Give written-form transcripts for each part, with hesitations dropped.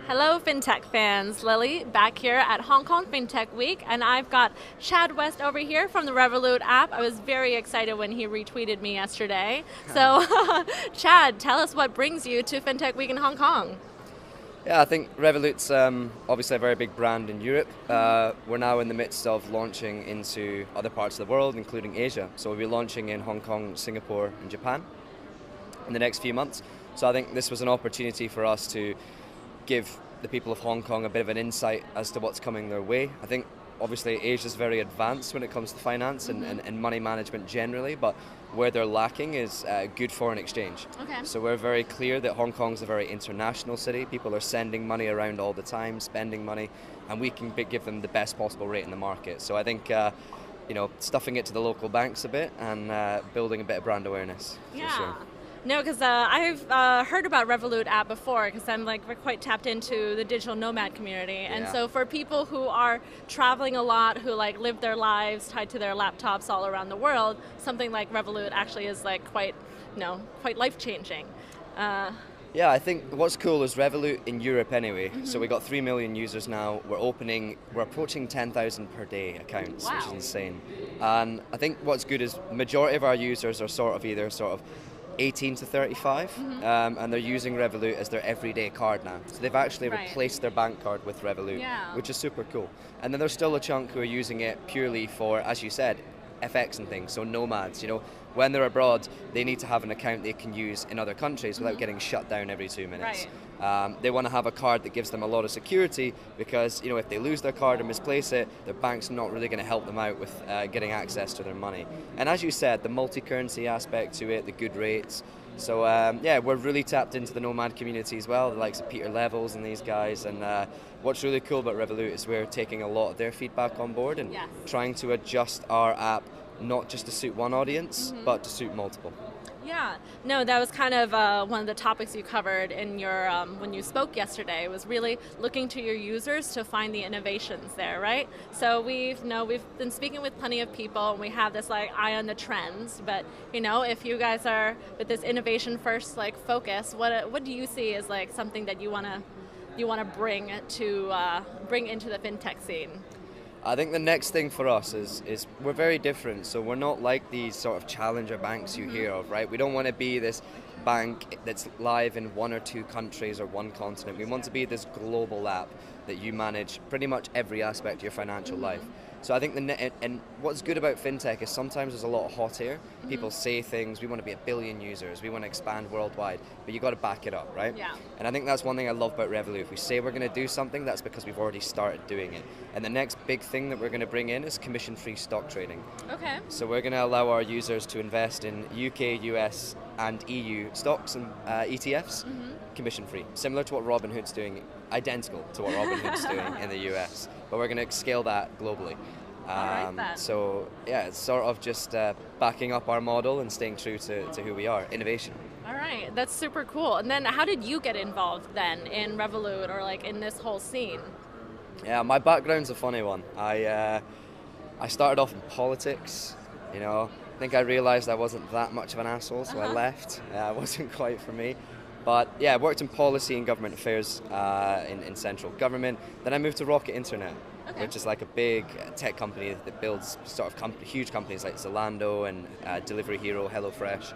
Hello, FinTech fans. Lily back here at Hong Kong FinTech Week, and I've got Chad West over here from the Revolut app. I was very excited when he retweeted me yesterday. So, Chad, tell us what brings you to FinTech Week in Hong Kong. Yeah, I think Revolut's obviously a very big brand in Europe. We're now in the midst of launching into other parts of the world, including Asia. So we'll be launching in Hong Kong, Singapore, and Japan in the next few months. So I think this was an opportunity for us to give the people of Hong Kong a bit of an insight as to what's coming their way. I think obviously Asia's very advanced when it comes to finance and money management generally, but where they're lacking is good foreign exchange. Okay. So we're very clear that Hong Kong's a very international city. People are sending money around all the time, spending money, and we can give them the best possible rate in the market. So I think stuffing it to the local banks a bit and building a bit of brand awareness. Yeah. For sure. No, because I've heard about Revolut app before, because I'm we're quite tapped into the digital nomad community, and Yeah. so for people who are traveling a lot, who live their lives tied to their laptops all around the world, something like Revolut actually is quite life changing. Yeah, I think what's cool is Revolut in Europe anyway. So we got 3 million users now. We're approaching 10,000 per day accounts, Wow. which is insane. And I think what's good is majority of our users are either 18 to 35, and they're using Revolut as their everyday card now. So they've actually Right. replaced their bank card with Revolut, Yeah. which is super cool. And then there's still a chunk who are using it purely for, as you said, FX and things, so nomads. When they're abroad, they need to have an account they can use in other countries without getting shut down every 2 minutes. They want to have a card that gives them a lot of security because, if they lose their card or misplace it, their bank's not really going to help them out with getting access to their money. And as you said, the multi-currency aspect to it, the good rates. So we're really tapped into the nomad community as well, the likes of Peter Levels and these guys. And what's really cool about Revolut is we're taking a lot of their feedback on board and Yes. trying to adjust our app not just to suit one audience, but to suit multiple. Yeah, no, that was kind of one of the topics you covered in your when you spoke yesterday. Was really looking to your users to find the innovations there, right? So we've been speaking with plenty of people, and we have this eye on the trends. But if you guys are with this innovation first focus, what do you see as something that you wanna bring into the fintech scene? I think the next thing for us is we're very different. So we're not like these sort of challenger banks you hear of, right? We don't want to be this bank that's live in one or two countries or one continent. We want to be this global app that you manage pretty much every aspect of your financial life. So I think and what's good about fintech is sometimes there's a lot of hot air. People say things, we want to be 1 billion users, we want to expand worldwide, but you got to back it up, right? Yeah. And I think that's one thing I love about Revolut. If we say we're going to do something, that's because we've already started doing it. And the next big thing that we're going to bring in is commission-free stock trading. Okay. So we're going to allow our users to invest in UK, US, and EU stocks and ETFs, commission-free, similar to what Robinhood's doing, identical to what Robinhood's doing in the US, but we're going to scale that globally. Alright then. So yeah, it's sort of just backing up our model and staying true to who we are, innovation. All right, that's super cool. And then how did you get involved then in Revolut or in this whole scene? Yeah, my background's a funny one. I started off in politics, I think I realized I wasn't that much of an asshole, so I left. It wasn't quite for me. But yeah, I worked in policy and government affairs in central government. Then I moved to Rocket Internet, which is a big tech company that builds huge companies like Zalando and Delivery Hero, HelloFresh,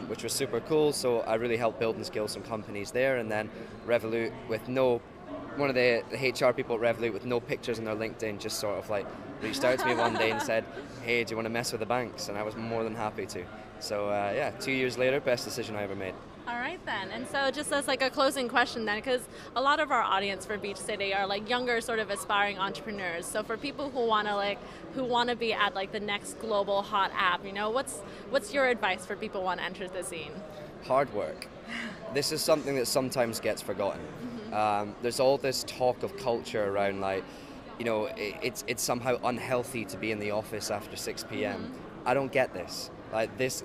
which was super cool. So I really helped build and scale some companies there. And then Revolut one of the HR people at Revolut with no pictures on their LinkedIn just reached out to me one day and said, hey, do you want to mess with the banks? And I was more than happy to. So 2 years later, best decision I ever made. All right then. And so just as a closing question then, because a lot of our audience for Beach City are younger sort of aspiring entrepreneurs. So for people who want to be at the next global hot app, what's your advice for people who want to enter the scene? Hard work. This is something that sometimes gets forgotten. There's all this talk of culture around it's somehow unhealthy to be in the office after 6 p.m. I don't get this. This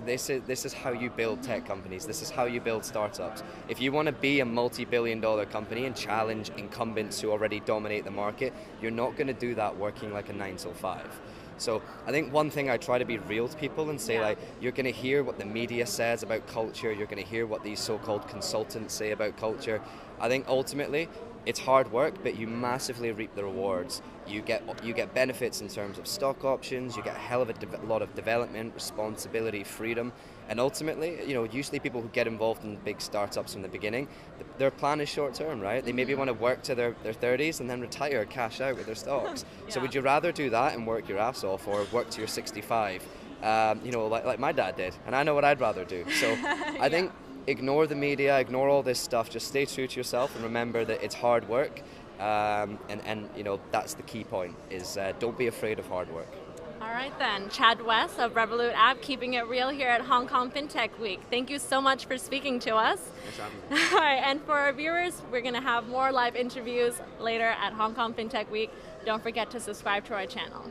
is how you build tech companies. This is how you build startups. If you want to be a multi-billion-dollar company and challenge incumbents who already dominate the market, you're not going to do that working a 9 till 5. So I think one thing I try to be real to people and say you're going to hear what the media says about culture, you're going to hear what these so-called consultants say about culture. I think ultimately it's hard work, but you massively reap the rewards. You get benefits in terms of stock options. You get a hell of a lot of development, responsibility, freedom, and ultimately, usually people who get involved in big startups from the beginning, their plan is short term, right? They maybe want to work to their 30s and then retire, cash out with their stocks. So would you rather do that and work your ass off, or work to your 65? Like my dad did, and I know what I'd rather do. So I think ignore the media, ignore all this stuff, just stay true to yourself and remember that it's hard work, and that's the key point, is don't be afraid of hard work. All right then, Chad West of Revolut app, keeping it real here at Hong Kong FinTech Week. Thank you so much for speaking to us. Thanks for having me. All right, and for our viewers, we're going to have more live interviews later at Hong Kong FinTech Week. Don't forget to subscribe to our channel.